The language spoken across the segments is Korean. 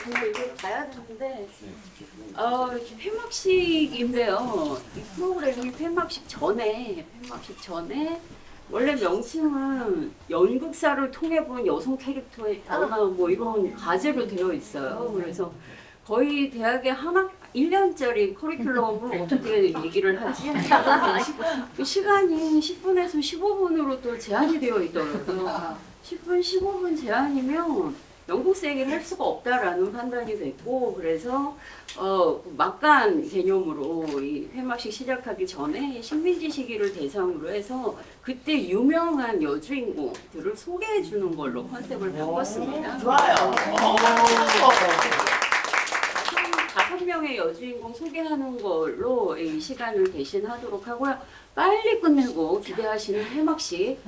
근데 이거 가야 되는데 폐막식인데요. 이 프로그램이 폐막식 전에 원래 명칭은 연극사를 통해 본 여성 캐릭터의 변화 뭐 이런 과제로 되어 있어요. 그래서 거의 대학의 한 학 1년짜리 커리큘럼을 어떻게 얘기를 하지? 그 시간이 10분에서 15분으로 또 제한이 되어 있더라고요. 10분, 15분 제한이면 연극사 얘기를 할 수가 없다라는 판단이 됐고, 그래서 막간 개념으로 이 회막식 시작하기 전에 식민지 시기를 대상으로 해서 그때 유명한 여주인공들을 소개해 주는 걸로 컨셉을 바꿨습니다. 좋아요. 5명의 여주인공 소개하는 걸로 이 시간을 대신하도록 하고요. 빨리 끝내고 기대하시는 회막식을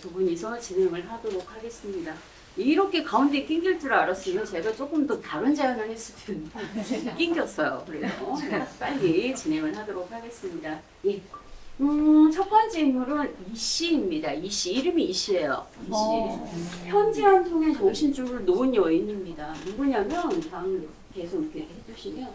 두 분이서 진행을 하도록 하겠습니다. 이렇게 가운데 낑길 줄 알았으면 제가 조금 더 다른 제안을 했을 텐데 낑겼어요. 그래서 빨리 진행을 하도록 하겠습니다. 예. 첫 번째 인물은 이씨입니다. 이씨, 이름이 이씨예요. 이씨. 편지 한 통에 정신줄을 놓은 여인입니다. 누구냐면 다음 계속 이렇게 해주시면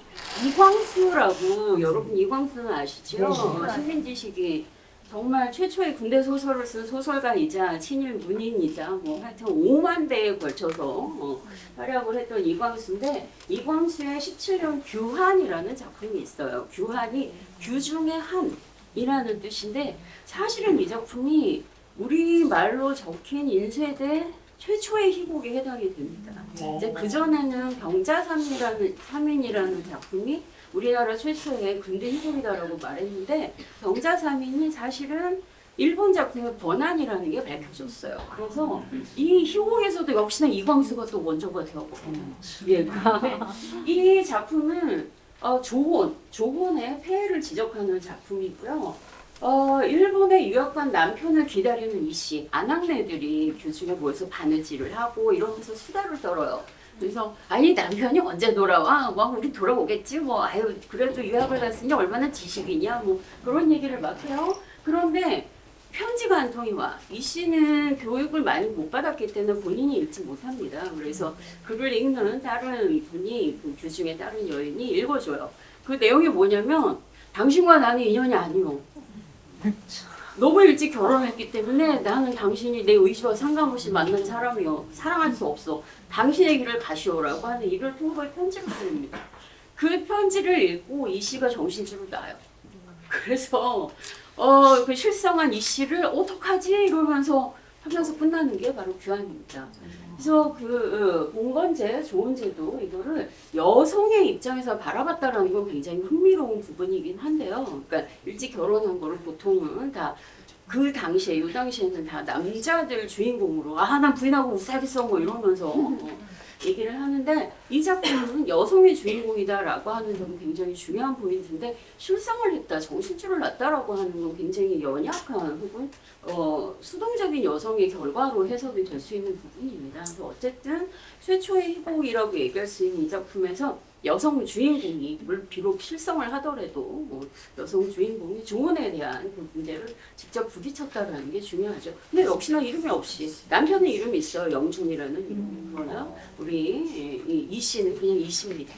이광수라고, 여러분 이광수는 아시죠? 식민지 시기 정말 최초의 군대 소설을 쓴 소설가이자 친일 문인이자 뭐 하여튼 5만 대에 걸쳐서 활약을 했던 이광수인데, 이광수의 17년 규한이라는 작품이 있어요. 규한이 규 중에 한이라는 뜻인데, 사실은 이 작품이 우리말로 적힌 인쇄대 최초의 희곡에 해당이 됩니다. 이제 그전에는 병자삼인이라는 작품이 우리나라 최초의 근대 희곡이다라고 말했는데, 병자삼인이 사실은 일본 작품의 번안이라는 게 밝혀졌어요. 그래서 이 희곡에서도 역시나 이광수가 또 원조가 되었고, 그런데 이 작품은 조혼의 폐해를 지적하는 작품이고요. 일본에 유학간 남편을 기다리는 이씨, 아낙네들이 교중에 모여서 바느질을 하고 이러면서 수다를 떨어요. 그래서 아니 남편이 언제 돌아와? 뭐 우리 돌아오겠지 뭐. 아유 그래도 유학을 갔으니 얼마나 지식이냐 뭐 그런 얘기를 막 해요. 그런데 편지가 한 통이 와. 이 씨는 교육을 많이 못 받았기 때문에 본인이 읽지 못합니다. 그래서 글을 읽는 다른 분이, 그 교중에 다른 여인이 읽어줘요. 그 내용이 뭐냐면, 당신과 나는 인연이 아니오. 너무 일찍 결혼했기 때문에 나는 당신이 내 의지와 상관없이 만난 사람이요. 사랑할 수 없어. 당신의 길을 가시오라고 하는 이를 통보의 편지를 보냅니다. 그 편지를 읽고 이 씨가 정신줄을 놔요. 그래서 그 실성한 이 씨를 어떡하지 이러면서 하면서 끝나는 게 바로 규한입니다. 그래서 봉건제, 조은제도 이거를 여성의 입장에서 바라봤다라는 건 굉장히 흥미로운 부분이긴 한데요. 그러니까 일찍 결혼한 거를 보통은 다 그 당시에, 이 당시에는 다 남자들 주인공으로 난 부인하고 우사겠어 뭐 이러면서 얘기를 하는데, 이 작품은 여성의 주인공이다라고 하는 점은 굉장히 중요한 포인트인데, 실성을 했다, 정신줄을 놨다라고 하는 건 굉장히 연약한 혹은 수동적인 여성의 결과로 해석이 될 수 있는 부분입니다. 그래서 어쨌든 최초의 희곡이라고 얘기할 수 있는 이 작품에서 여성 주인공이 비록 실성을 하더라도 여성 주인공이 조언에 대한 그 문제를 직접 부딪혔다는 게 중요하죠. 근데 역시나 이름이 없이, 남편의 이름이 있어요. 영준이라는 이름이. 그러나 우리 이 씨는 그냥 이 씨입니다.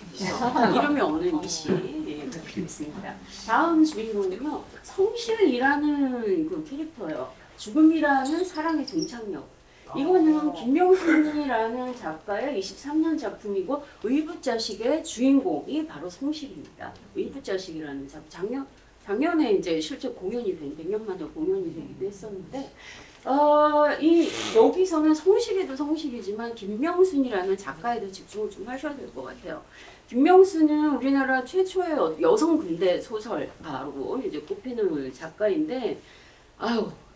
이름이 없는 이 씨. 그렇게 있습니다. 다음 주인공은요, 성실이라는 그 캐릭터예요. 죽음이라는 사랑의 등장력. 이거는 김명순이라는 작가의 23년 작품이고, 의붓자식의 주인공이 바로 성실입니다. 의붓자식이라는 작품. 작년에 이제 실제 공연이 100년 만에 공연이 되기도 했었는데, 여기서는 성실이도 성실이지만 김명순이라는 작가에도 집중을 좀 하셔야 될 것 같아요. 김명순은 우리나라 최초의 여성 근대 소설가로 이제 꼽히는 작가인데,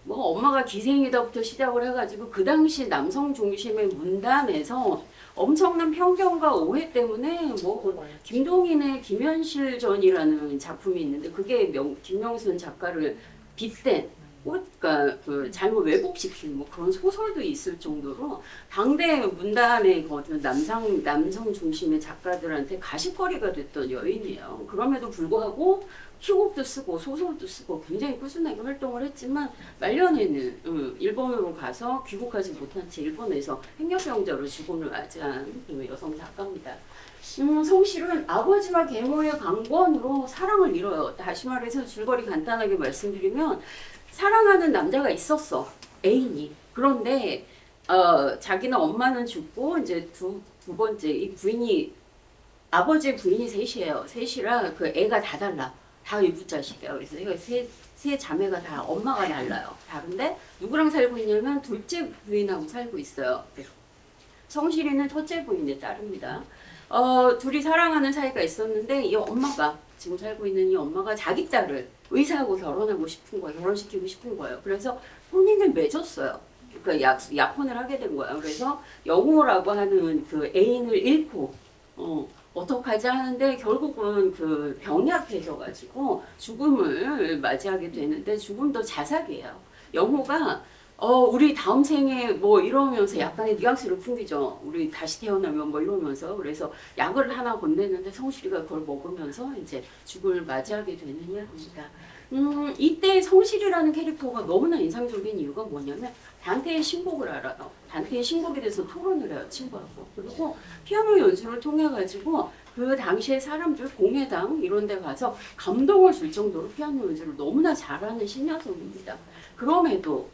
뭐 엄마가 기생이다부터 시작을 해가지고 그 당시 남성 중심의 문단에서 엄청난 편견과 오해 때문에 뭐 김동인의 김현실전이라는 작품이 있는데, 그게 김명순 작가를 빗댄 그러니까 그 잘못 왜곡시킨 뭐 그런 소설도 있을 정도로 당대 문단에 거둔 남성 중심의 작가들한테 가십거리가 됐던 여인이에요. 그럼에도 불구하고 희곡도 쓰고 소설도 쓰고 굉장히 꾸준하게 활동을 했지만 말년에는 일본으로 가서 귀국하지 못한 채 일본에서 행렬병자로 죽음을 맞이한 그 여성 작가입니다. 성실은 아버지와 계모의 강권으로 사랑을 이뤄요. 다시 말해서 줄거리 간단하게 말씀드리면 사랑하는 남자가 있었어. 애인이. 그런데 자기는 엄마는 죽고 이제 두 번째 이 부인이 아버지의 부인이 셋이에요. 셋이라 그 애가 다 달라. 다 이부자식이에요. 그래서 이거 세 자매가 다 엄마가 달라요. 다른데 누구랑 살고 있냐면 둘째 부인하고 살고 있어요. 성실이는 첫째 부인의 딸입니다. 둘이 사랑하는 사이가 있었는데 이 엄마가 지금 살고 있는 이 엄마가 자기 딸을 의사하고 결혼하고 싶은 거예요. 결혼시키고 싶은 거예요. 그래서 혼인을 맺었어요. 그러니까 약혼을 하게 된 거예요. 그래서 영호라고 하는 그 애인을 잃고 어떡하지 하는데 결국은 그 병약해져가지고 죽음을 맞이하게 되는데 죽음도 자살이에요. 영호가 우리 다음 생에 뭐 이러면서 약간의 뉘앙스를 풍기죠. 우리 다시 태어나면 뭐 이러면서 그래서 약을 하나 건네는데 성실이가 그걸 먹으면서 이제 죽음을 맞이하게 되는 이야기입니다. 이때 성실이라는 캐릭터가 너무나 인상적인 이유가 뭐냐면 단테의 신곡을 알아요. 단테의 신곡에 대해서 토론을 해요, 친구하고. 그리고 피아노 연주를 통해 가지고 그 당시에 사람들 공회당 이런 데 가서 감동을 줄 정도로 피아노 연주를 너무나 잘하는 신여성입니다. 그럼에도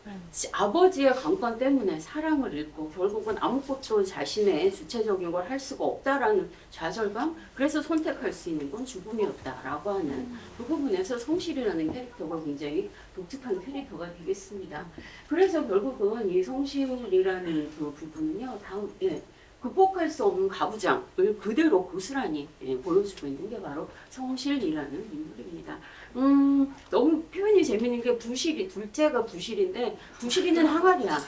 아버지의 강권 때문에 사랑을 잃고 결국은 아무것도 자신의 주체적인 걸 할 수가 없다라는 좌절감, 그래서 선택할 수 있는 건 죽음이었다라고 하는 그 부분에서 성실이라는 캐릭터가 굉장히 독특한 캐릭터가 되겠습니다. 그래서 결국은 이 성실이라는 그 부분은요, 극복할 수 없는 가부장을 그대로 고스란히 보여주고 있는 게 바로 성실이라는 인물입니다. 너무 표현이 재밌는 게 둘째가 부실인데 부실이는 항아리야.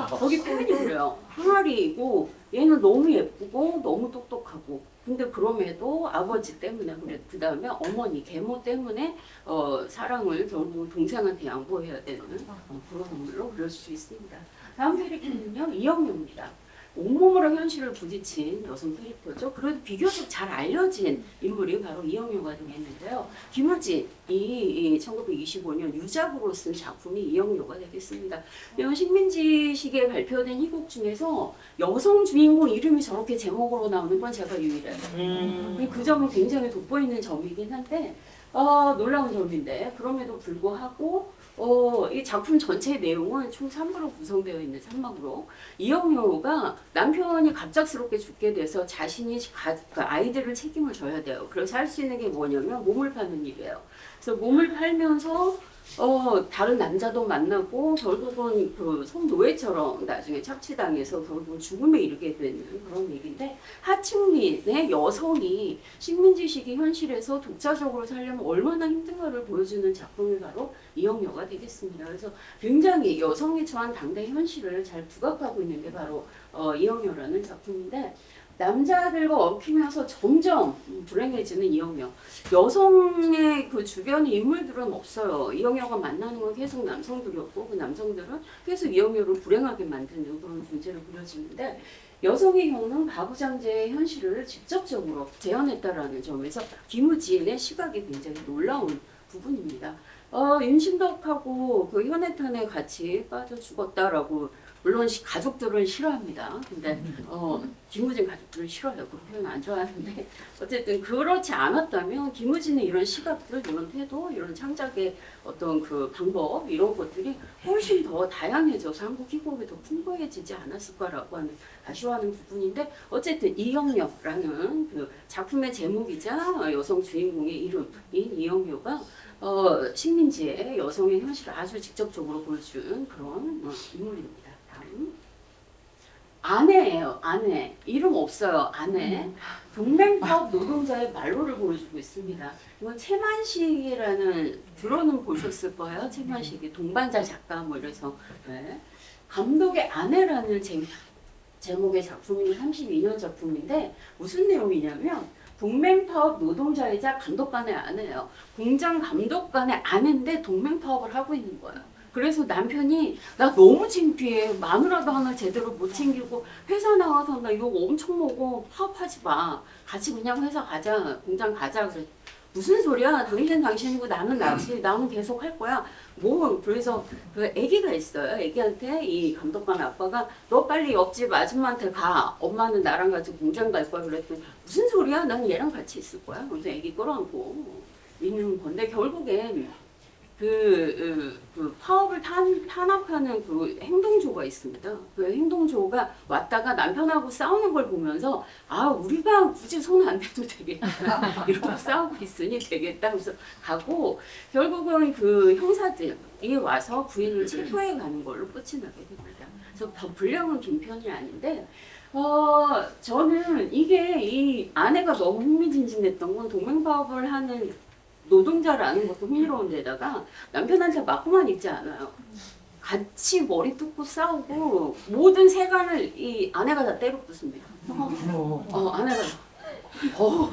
거기 표현이 그래요. 항아리이고 얘는 너무 예쁘고 너무 똑똑하고 근데 그럼에도 아버지 때문에 그 다음에 어머니 계모 때문에 사랑을 결국 동생한테 양보해야 되는 그런 인물로 그릴 수 있습니다. 다음 캐릭터는요 이영녀입니다. 온몸으로 현실을 부딪힌 여성 캐릭터죠. 그래도 비교적 잘 알려진 인물이 바로 이영녀가 되겠는데요. 김우진이 1925년 유작으로 쓴 작품이 이영녀가 되겠습니다. 식민지식에 발표된 희곡 중에서 여성 주인공 이름이 저렇게 제목으로 나오는 건 제가 유일해요. 그 점은 굉장히 돋보이는 점이긴 한데 놀라운 점인데 그럼에도 불구하고 이 작품 전체 내용은 총 3부로 구성되어 있는 3막으로 이영녀가 남편이 갑작스럽게 죽게 돼서 자신이 그 아이들을 책임을 져야 돼요. 그래서 할 수 있는 게 뭐냐면 몸을 파는 일이에요. 그래서 몸을 팔면서 다른 남자도 만나고 결국은 그 성노예처럼 나중에 착취당해서 결국은 죽음에 이르게 되는 그런 얘기인데 하층민의 여성이 식민지 시기 현실에서 독자적으로 살려면 얼마나 힘든가를 보여주는 작품이 바로 이영녀가 되겠습니다. 그래서 굉장히 여성이 처한 당대 현실을 잘 부각하고 있는 게 바로 이영녀라는 작품인데 남자들과 얽히면서 점점 불행해지는 이영녀. 여성의 그 주변의 인물들은 없어요. 이영녀가 만나는 건 계속 남성들이었고 그 남성들은 계속 이영녀를 불행하게 만드는 그런 존재를 그려지는데 여성이 겪는 가부장제의 현실을 직접적으로 재현했다라는 점에서 김우진의 시각이 굉장히 놀라운 부분입니다. 임신덕하고 그 현해탄에 같이 빠져 죽었다라고 물론 가족들은 싫어합니다. 근데 김우진 가족들은 싫어요. 그 표현 안 좋아하는데 어쨌든 그렇지 않았다면 김우진의 이런 시각들, 이런 태도, 이런 창작의 어떤 그 방법 이런 것들이 훨씬 더 다양해져서 한국 희곡이 더 풍부해지지 않았을까라고 하는 아쉬워하는 부분인데 어쨌든 이영녀라는 그 작품의 제목이자 여성 주인공의 이름인 이영녀가 식민지의 여성의 현실을 아주 직접적으로 보여준 그런 인물입니다. 다음 아내예요. 아내. 이름 없어요. 아내. 동맹파업 노동자의 말로를 보여주고 있습니다. 이건 채만식이라는 들어는 보셨을 거예요. 채만식이 동반자 작가 뭐 이래서 네. 감독의 아내라는 제목의 작품이 32년 작품인데 무슨 내용이냐면 동맹파업 노동자이자 감독관의 아내예요. 공장 감독관의 아내인데 동맹파업을 하고 있는 거예요. 그래서 남편이 나 너무 창피해. 마누라도 하나 제대로 못 챙기고 회사 나와서 나 욕 엄청 먹어. 파업하지 마. 같이 그냥 회사 가자. 공장 가자. 그래. 무슨 소리야? 당신은 당신이고 나는 나지. 나는 계속 할 거야. 뭐 그래서 그 아기가 있어요. 아기한테 이 감독관 아빠가 너 빨리 옆집 아줌마한테 가. 엄마는 나랑 같이 공장 갈 거야. 그랬더니 무슨 소리야? 난 얘랑 같이 있을 거야. 그래서 아기 끌어안고 있는 건데 결국엔 그 파업을 탄압하는 그 행동조가 있습니다. 그 행동조가 왔다가 남편하고 싸우는 걸 보면서 아 우리가 굳이 손 안 대도 되겠다 이러고 싸우고 있으니 되겠다 그래서 가고 결국은 그 형사들이 와서 부인을 체포해 가는 걸로 끝이 나게 됩니다. 그래서 분량은 긴 편이 아닌데 저는 이게 이 아내가 너무 흥미진진했던 건 동맹파업을 하는 노동자라는 것도 흥미로운 데다가 남편한테 맞고만 있지 않아요. 같이 머리 뜯고 싸우고 모든 세간을 이 아내가 다 때려 부숩니다. 아내가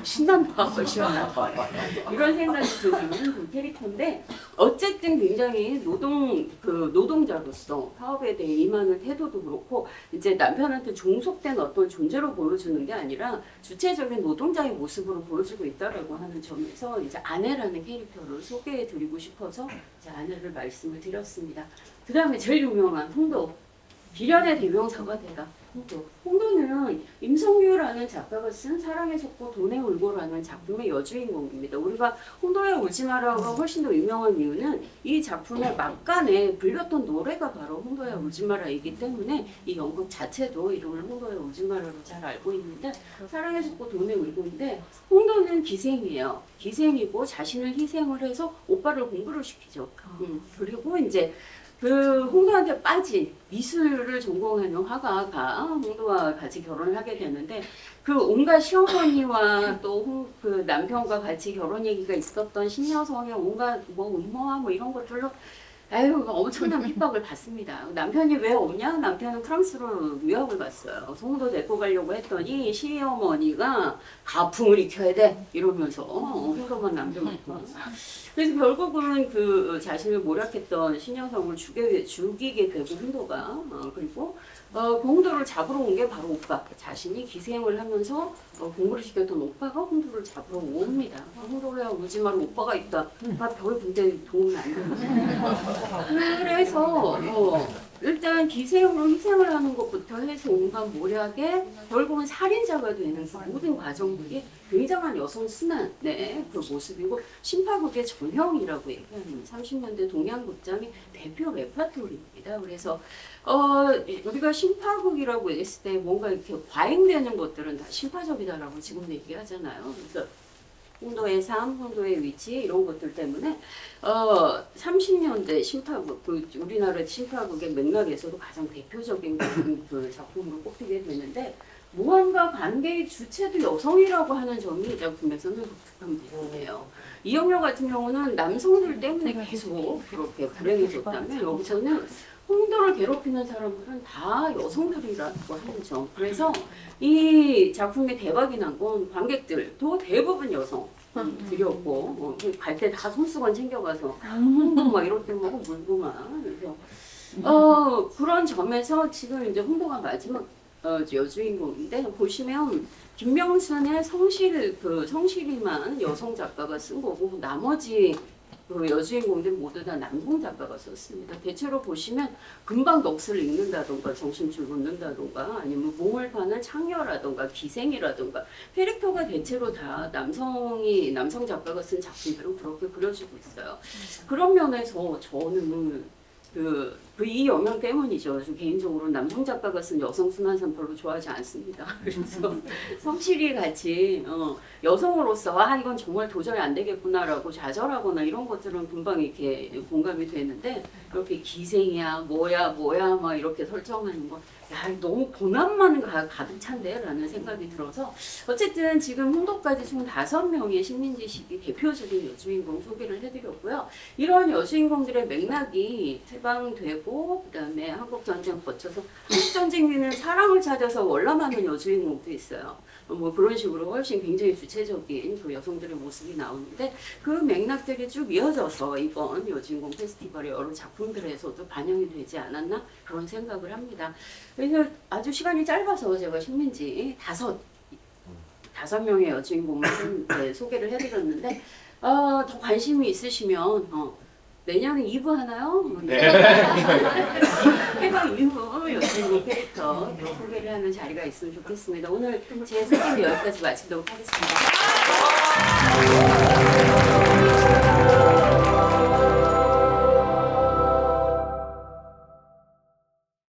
신난다. 이런 생각이 드는 그 캐릭터인데 어쨌든 굉장히 노동자로서 파업에 대해 임하는 태도도 그렇고 이제 남편한테 종속된 어떤 존재로 보여주는 게 아니라 주체적인 노동자의 모습으로 보여주고 있다라고 하는 점에서 이제 아내라는 캐릭터를 소개해드리고 싶어서 이제 아내를 말씀을 드렸습니다. 그 다음에 제일 유명한 홍도. 비련의 대명사가 되다. 홍도는 임성규라는 작가가 쓴 사랑의 속고 돈의 울고라는 작품의 여주인공입니다. 우리가 홍도의 울지 마라가 훨씬 더 유명한 이유는 이 작품의 막간에 불렸던 노래가 바로 홍도의 울지 마라이기 때문에 이 연극 자체도 이름을 홍도의 울지 마라로 잘 알고 있는데 사랑의 속고 돈의 울고인데 홍도는 기생이에요. 기생이고 자신을 희생을 해서 오빠를 공부를 시키죠. 그리고 이제 그 홍도한테 빠진 미술을 전공하는 화가가 홍도와 같이 결혼을 하게 되는데 그 온갖 시어머니와 또 그 남편과 같이 결혼 얘기가 있었던 신여성의 온갖 뭐 음모와 뭐 이런 것들로 아유 엄청난 핍박을 받습니다. 남편이 왜 없냐? 남편은 프랑스로 유학을 갔어요. 홍도 데리고 가려고 했더니 시어머니가 가풍을 익혀야 돼 이러면서 홍도만 남겨놓고 그래서 결국은 그 자신을 모략했던 신여성을 죽이게 되고 홍도가 그리고 그 홍도를 잡으러 온 게 바로 오빠 자신이 기생을 하면서 공부를 시켰던 오빠가 홍도를 잡으러 옵니다. 홍도야 울지 마라 오빠가 있다. 오빠 별 군대 도움이 안 되는데 그래서 일단 기생으로 희생을 하는 것부터 해서 온갖 모략에 결국은 살인자가 되는 그 모든 과정들이 굉장한 여성 순환의 그 모습이고 신파극의 전형이라고 얘기하는 30년대 동양극장의 대표 레파토리입니다. 그래서 우리가 신파극이라고 얘기했을 때 뭔가 이렇게 과잉되는 것들은 다 신파적이다라고 지금 얘기하잖아요. 그래서 홍도의 삶, 홍도의 위치 이런 것들 때문에 30년대 신파극, 우리나라 신파극의 맥락에서도 가장 대표적인 그 작품으로 꼽히게 되는데 무언가 관계의 주체도 여성이라고 하는 점이 이 작품에서는 독특한 부분이에요. 이영렬 같은 경우는 남성들 때문에 계속 그렇게 불행해졌다면 여기서는 홍도를 괴롭히는 사람들은 다 여성들이라고 하는 점. 그래서 이 작품이 대박이 난 건 관객들도 대부분 여성들이었고 갈 때 다 손수건 챙겨가서 홍도 막 이럴 때 막 물고 막 그래서 그런 점에서 지금 이제 홍도가 마지막 여주인공인데 보시면 김명순의 성실이만 여성 작가가 쓴 거고 나머지 그 여주인공들 모두 다 남성 작가가 썼습니다. 대체로 보시면 금방 넋을 읽는다던가 정신줄 놓는다던가 아니면 몸을 파는 창녀라던가 기생이라던가 캐릭터가 대체로 다 남성 작가가 쓴 작품들은 그렇게 그려지고 있어요. 그런 면에서 저는 이 영향 때문이죠. 저 개인적으로 남성 작가가 쓴 여성 순환상 별로 좋아하지 않습니다. 그래서 성실히 같이 여성으로서 이건 정말 도저히 안 되겠구나라고 좌절하거나 이런 것들은 금방 이렇게 공감이 되는데 그렇게 기생이야 뭐야 막 이렇게 설정하는 거 너무 고난만 가득 찬데 라는 생각이 들어서 어쨌든 지금 홍도까지 총 5명의 식민지식이 대표적인 여주인공 소개를 해드렸고요. 이런 여주인공들의 맥락이 해방되고 있고 그다음에 한국 전쟁 거쳐서 한국 전쟁에는 사랑을 찾아서 월남하는 여주인공도 있어요. 뭐 그런 식으로 훨씬 굉장히 주체적인 그 여성들의 모습이 나오는데 그 맥락들이 쭉 이어져서 이번 여주인공 페스티벌의 여러 작품들에서도 반영이 되지 않았나 그런 생각을 합니다. 그래서 아주 시간이 짧아서 제가 식민지 다섯 명의 여주인공을 네, 소개를 해드렸는데 더 관심이 있으시면 내년에 2부 하나요? 네. 해방 이후 여주인공 캐릭터 소개를 하는 자리가 있으면 좋겠습니다. 오늘 제 소개는 여기까지 마치도록 하겠습니다.